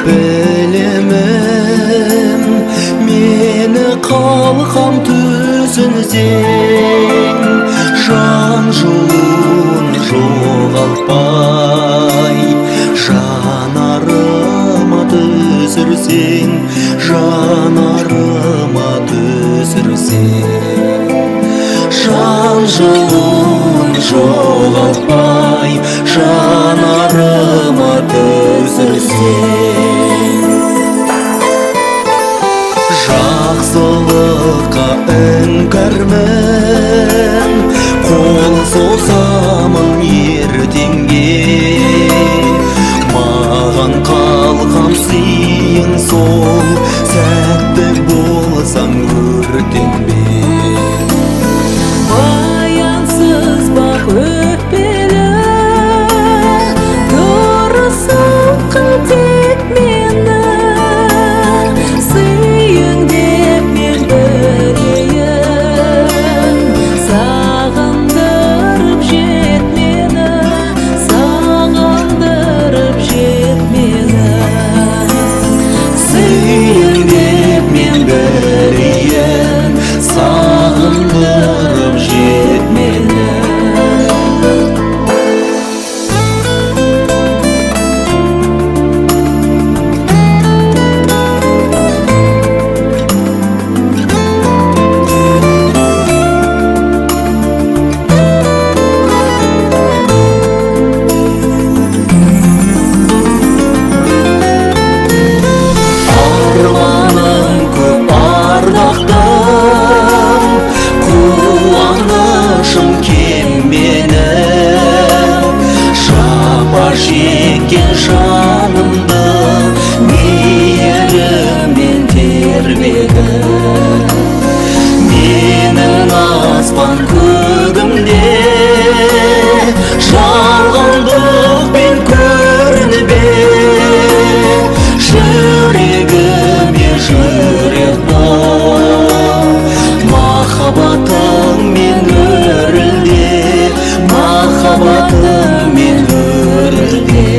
білемін, мені қалқам түзінсең, жан жолын жоғалтпай, жанарыма түсірсең, жанарыма түсірсең. Жан жолын жоғалтпай, жанарыма түсірсең. Жақсылыққа іңкәрмін, қол созамын ертеңге. Маған қалқам сыйың сол, сәтті болсаң өртенбе. Баянсыз бақ өтпелі, дұрысын қылтек мені. Сыйың деп мен білейін, сағындырып жет мені, сағындырып жет мені. Сыйың деп мен білейін, сағындырып жет мені. Арманым көп ардақтым, қуанышым кем менің. Жапа шеккен жанымды мейіріммен тербедің. Менің аспан көгімде жалғандықпен көрінбе. Жүрегіме жүрек бол, махаббатыңмен өрілде, махаббатыңмен өрілде.